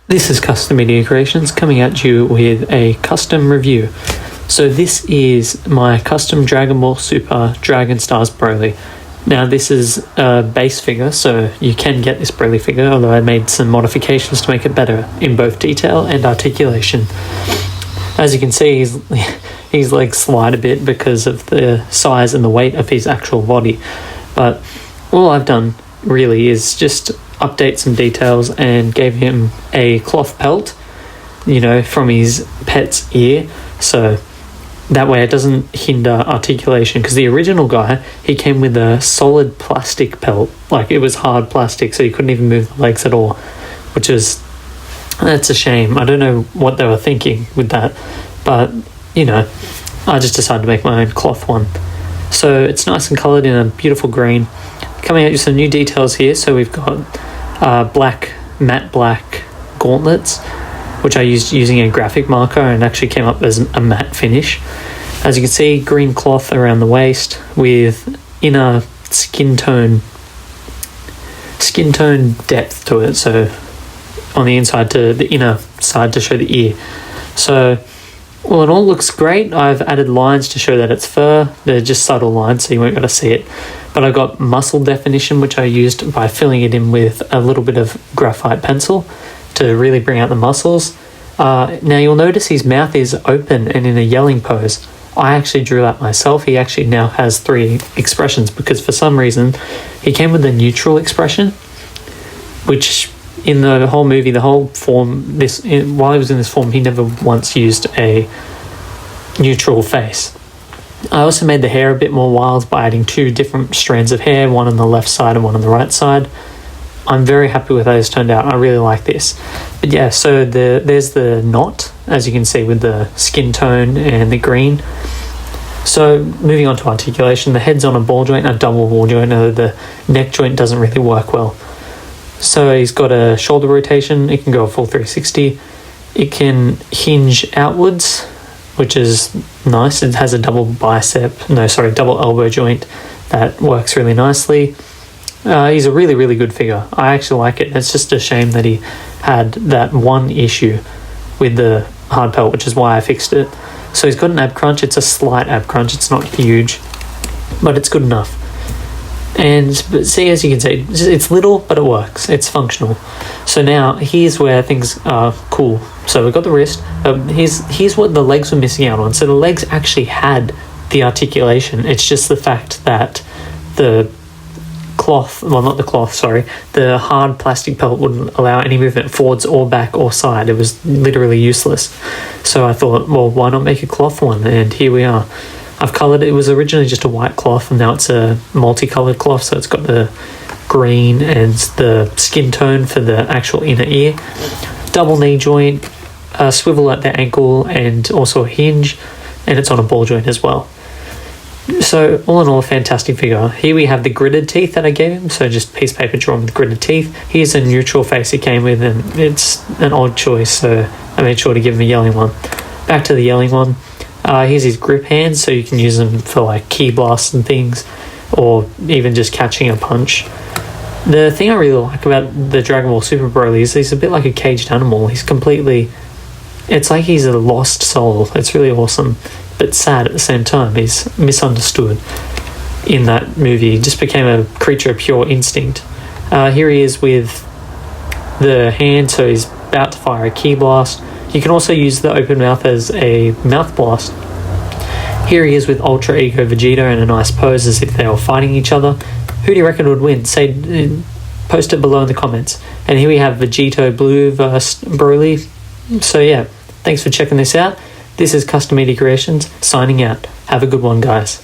This is Custom Media Creations coming at you with a custom review. So this is my custom Dragon Ball Super Dragon Stars Broly. Now this is a base figure, so you can get this Broly figure, although I made some modifications to make it better in both detail and articulation. As you can see, his legs slide a bit because of the size and the weight of his actual body. But all I've done really is just update some details and gave him a cloth pelt, from his pet's ear, so that way it doesn't hinder articulation, because the original guy, he came with a solid plastic pelt, like it was hard plastic, so you couldn't even move the legs at all, that's a shame. I don't know what they were thinking with that, but I just decided to make my own cloth one. So it's nice and coloured in a beautiful green. Coming at you some new details here, so we've got matte black gauntlets, which I used using a graphic marker and actually came up as a matte finish. As you can see, green cloth around the waist with inner skin tone depth to it, so on the inside to the inner side to show the ear. So all in all, looks great. I've added lines to show that it's fur. They're just subtle lines, so you won't be able to see it. But I've got muscle definition, which I used by filling it in with a little bit of graphite pencil to really bring out the muscles. Now you'll notice his mouth is open and in a yelling pose. I actually drew that myself. He actually now has 3 expressions because for some reason he came with a neutral expression, which in the whole movie, the whole form, while he was in this form, he never once used a neutral face. I also made the hair a bit more wild by adding 2 different strands of hair, one on the left side and one on the right side. I'm very happy with how this turned out. I really like this. But yeah, so there's the knot, as you can see, with the skin tone and the green. So moving on to articulation, the head's on a ball joint, a double ball joint, the neck joint doesn't really work well. So he's got a shoulder rotation, it can go a full 360. It can hinge outwards, which is nice. It has a double elbow joint that works really nicely. He's a really, really good figure. I actually like it. It's just a shame that he had that one issue with the hard pelt, which is why I fixed it. So he's got an ab crunch. It's a slight ab crunch. It's not huge, but it's good enough. But see, as you can see, it's little, but it works. It's functional. So now, here's where things are cool. So we've got the wrist. Here's what the legs were missing out on. So the legs actually had the articulation. It's just the fact that the hard plastic pelt wouldn't allow any movement forwards or back or side. It was literally useless. So I thought, well, why not make a cloth one? And here we are. I've coloured it. It was originally just a white cloth, and now it's a multicoloured cloth, so it's got the green and the skin tone for the actual inner ear. Double knee joint, a swivel at the ankle, and also a hinge, and it's on a ball joint as well. So all in all, a fantastic figure. Here we have the gridded teeth that I gave him, so just piece of paper drawn with gridded teeth. Here's a neutral face he came with, and it's an odd choice, so I made sure to give him a yelling one. Back to the yelling one. Here's his grip hands, so you can use them for like key blasts and things, or even just catching a punch. The thing I really like about the Dragon Ball Super Broly is he's a bit like a caged animal. It's like he's a lost soul. It's really awesome, but sad at the same time. He's misunderstood in that movie. He just became a creature of pure instinct. Here he is with the hand, so he's about to fire a key blast. You can also use the open mouth as a mouth blast. Here he is with Ultra Ego Vegeta in a nice pose as if they were fighting each other. Who do you reckon would win? Post it below in the comments. And here we have Vegito Blue versus Broly. So yeah, thanks for checking this out. This is Custom Media Creations, signing out. Have a good one, guys.